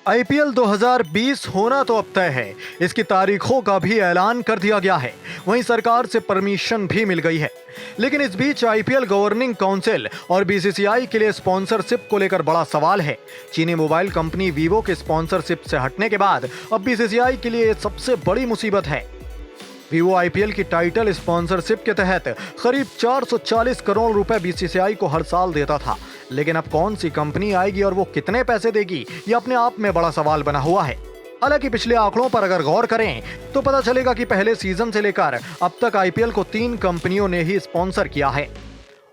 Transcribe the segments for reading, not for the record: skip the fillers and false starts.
IPL 2020 होना तो अब तय है। इसकी तारीखों का भी ऐलान कर दिया गया है। वहीं सरकार से परमिशन भी मिल गई है। लेकिन इस बीच आईपीएल गवर्निंग काउंसिल और बीसीसीआई के लिए स्पॉन्सरशिप को लेकर बड़ा सवाल है। चीनी मोबाइल कंपनी वीवो के स्पॉन्सरशिप से हटने के बाद अब बीसीसीआई के लिए सबसे बड़ी मुसीबत है। वीवो आईपीएल की टाइटल स्पॉन्सरशिप के तहत करीब 440 करोड़ रुपए बीसीसीआई को हर साल देता था। लेकिन अब कौन सी कंपनी आएगी और वो कितने पैसे देगी, ये अपने आप में बड़ा सवाल बना हुआ है। हालांकि पिछले आंकड़ों पर अगर गौर करें तो पता चलेगा कि पहले सीजन से लेकर अब तक आईपीएल को 3 कंपनियों ने ही स्पॉन्सर किया है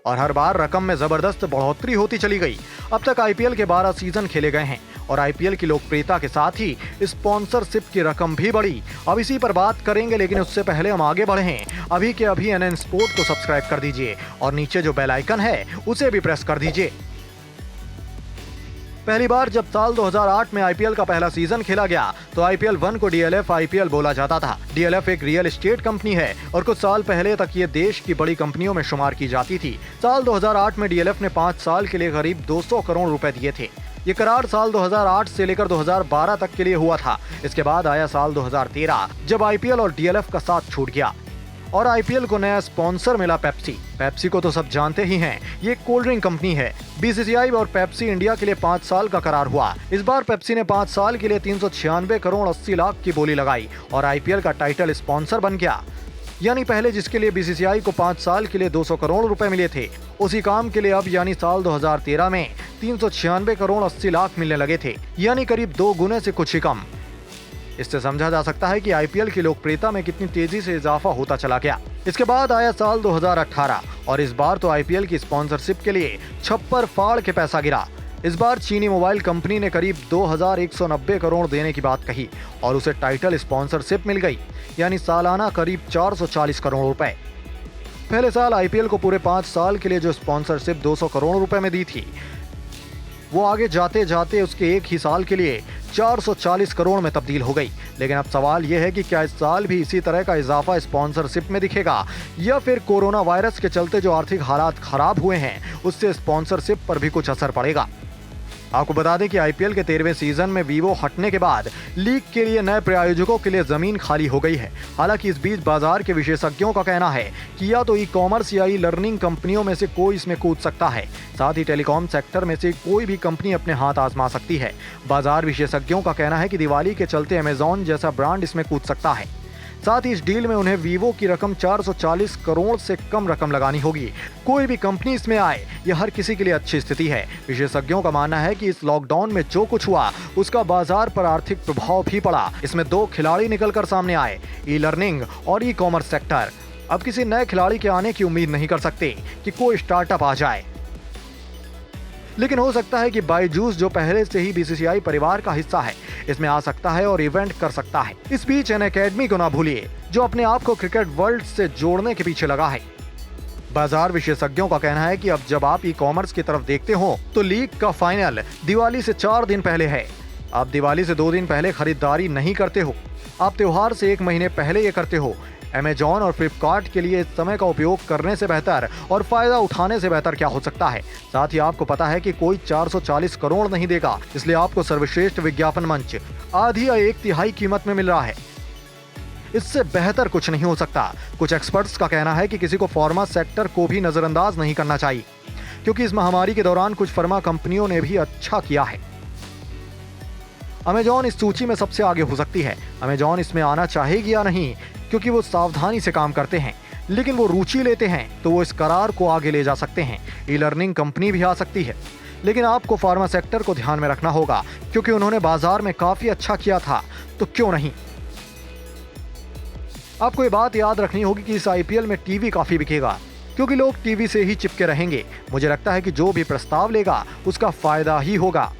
और हर बार रकम में जबरदस्त बढ़ोतरी होती चली गई। अब तक आईपीएल के 12 सीजन खेले गए हैं और आईपीएल की लोकप्रियता के साथ ही स्पॉन्सरशिप की रकम भी बढ़ी। अब इसी पर बात करेंगे, लेकिन उससे पहले हम आगे बढ़े हैं। अभी के अभी एनएन स्पोर्ट को सब्सक्राइब कर दीजिए और नीचे जो बेल आइकन है उसे भी प्रेस कर दीजिए। पहली बार जब साल 2008 में आईपीएल का पहला सीजन खेला गया तो आईपीएल 1 को डीएलएफ आईपीएल बोला जाता था। डीएलएफ एक रियल एस्टेट कंपनी है और कुछ साल पहले तक ये देश की बड़ी कंपनियों में शुमार की जाती थी। साल 2008 में डीएलएफ ने 5 साल के लिए करीब 200 करोड़ रुपए दिए थे। ये करार साल 2008 से लेकर 2012 तक के लिए हुआ था। इसके बाद आया साल 2013 जब आईपीएल और डीएलएफ का साथ छूट गया और आईपीएल को नया स्पॉन्सर मिला पेप्सी। पेप्सी को तो सब जानते ही हैं, ये एक कोल्ड ड्रिंक कंपनी है। बीसीसीआई और पेप्सी इंडिया के लिए 5 साल का करार हुआ। इस बार पेप्सी ने 5 साल के लिए 396 करोड़ 80 लाख की बोली लगाई और आईपीएल का टाइटल स्पॉन्सर बन गया। यानी पहले जिसके लिए बीसीसीआई को 5 साल के लिए 200 करोड़ रुपए मिले थे, उसी काम के लिए अब यानी साल 2013 में 396 करोड़ 80 लाख मिलने लगे थे, यानी करीब 2 गुने से कुछ ही कम। इससे समझा जा सकता है कि आईपीएल की लोकप्रियता में कितनी तेजी से इजाफा होता चला गया। इसके बाद आया साल 2018 और इस बार तो आईपीएल की स्पॉन्सरशिप के लिए छप्पर फाड़ के पैसा गिरा। इस बार चीनी मोबाइल कंपनी ने करीब 2190 करोड़ देने की बात कही और उसे टाइटल स्पॉन्सरशिप मिल गई, यानी सालाना करीब 440 करोड़ रुपए। पहले साल आईपीएल को पूरे 5 साल के लिए जो स्पॉन्सरशिप 200 करोड़ रुपए में दी थी, वो आगे जाते जाते उसके एक ही साल के लिए 440 करोड़ में तब्दील हो गई। लेकिन अब सवाल यह है कि क्या इस साल भी इसी तरह का इजाफा स्पॉन्सरशिप में दिखेगा या फिर कोरोना वायरस के चलते जो आर्थिक हालात खराब हुए हैं उससे स्पॉन्सरशिप पर भी कुछ असर पड़ेगा। आपको बता दें कि आईपीएल के 13वें सीजन में वीवो हटने के बाद लीग के लिए नए प्रायोजकों के लिए जमीन खाली हो गई है। हालांकि इस बीच बाजार के विशेषज्ञों का कहना है कि या तो ई कॉमर्स या ई लर्निंग कंपनियों में से कोई इसमें कूद सकता है। साथ ही टेलीकॉम सेक्टर में से कोई भी कंपनी अपने हाथ आजमा सकती है। बाजार विशेषज्ञों का कहना है कि दिवाली के चलते अमेजॉन जैसा ब्रांड इसमें कूद सकता है। साथ ही इस डील में उन्हें वीवो की रकम 440 करोड़ से कम रकम लगानी होगी। कोई भी कंपनी इसमें आए, यह हर किसी के लिए अच्छी स्थिति है। विशेषज्ञों का मानना है कि इस लॉकडाउन में जो कुछ हुआ उसका बाजार पर आर्थिक प्रभाव भी पड़ा। इसमें 2 खिलाड़ी निकलकर सामने आए, ई लर्निंग और ई कॉमर्स सेक्टर। अब किसी नए खिलाड़ी के आने की उम्मीद नहीं कर सकते कि कोई स्टार्टअप आ जाए, लेकिन हो सकता है कि बायजूस जो पहले से ही बीसीसीआई परिवार का हिस्सा है, इसमें आ सकता है और इवेंट कर सकता है। इस बीच अनअकैडमी को ना भूलिए, जो अपने आप को क्रिकेट वर्ल्ड से जोड़ने के पीछे लगा है। बाजार विशेषज्ञों का कहना है कि अब जब आप ई कॉमर्स की तरफ देखते हो तो लीग का फाइनल दिवाली से 4 दिन पहले है। आप दिवाली से 2 दिन पहले खरीदारी नहीं करते हो, आप त्योहार से 1 महीने पहले ये करते हो। अमेजॉन और फ्लिपकार्ट के लिए इस समय का उपयोग करने से बेहतर और फायदा उठाने से बेहतर क्या हो सकता है। साथ ही आपको पता है कि कोई 440 करोड़ नहीं देगा, इसलिए आपको सर्वश्रेष्ठ विज्ञापन मंच आधी या 1/3 कीमत में मिल रहा है। इससे बेहतर कुछ नहीं हो सकता। कुछ एक्सपर्ट्स का कहना है कि किसी को फार्मा सेक्टर को भी नजरअंदाज नहीं करना चाहिए, क्योंकि इस महामारी के दौरान कुछ फार्मा कंपनियों ने भी अच्छा किया है। अमेजॉन इस सूची में सबसे आगे हो सकती है। अमेजॉन इसमें आना चाहेगी या नहीं, क्योंकि वो सावधानी से काम करते हैं, लेकिन वो रुचि लेते हैं तो वो इस करार को आगे ले जा सकते हैं। ई लर्निंग कंपनी भी आ सकती है, लेकिन आपको फार्मा सेक्टर को ध्यान में रखना होगा, क्योंकि उन्होंने बाजार में काफी अच्छा किया था, तो क्यों नहीं। आपको ये बात याद रखनी होगी कि इस आईपीएल में टीवी काफी बिकेगा, क्योंकि लोग टीवी से ही चिपके रहेंगे। मुझे लगता है कि जो भी प्रस्ताव लेगा उसका फायदा ही होगा।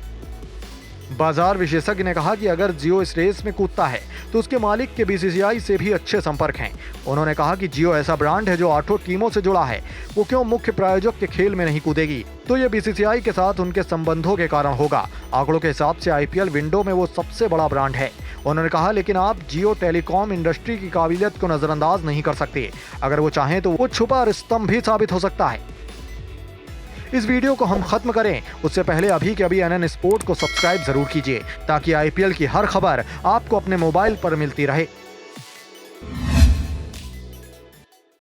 बाजार विशेषज्ञ ने कहा कि अगर जियो इस रेस में कूदता है तो उसके मालिक के बीसीसीआई से भी अच्छे संपर्क हैं। उन्होंने कहा कि जियो ऐसा ब्रांड है जो 8 टीमों से जुड़ा है, वो क्यों मुख्य प्रायोजक के खेल में नहीं कूदेगी, तो ये बीसीसीआई के साथ उनके संबंधों के कारण होगा। आंकड़ों के हिसाब से आईपीएल विंडो में वो सबसे बड़ा ब्रांड है। उन्होंने कहा लेकिन आप जियो टेलीकॉम इंडस्ट्री की काबिलियत को नजरअंदाज नहीं कर सकते। अगर वो चाहें तो वो छुपा रुस्तम भी साबित हो सकता है। इस वीडियो को हम खत्म करें उससे पहले अभी के अभी NN स्पोर्ट को सब्सक्राइब जरूर कीजिए ताकि IPL की हर खबर आपको अपने मोबाइल पर मिलती रहे।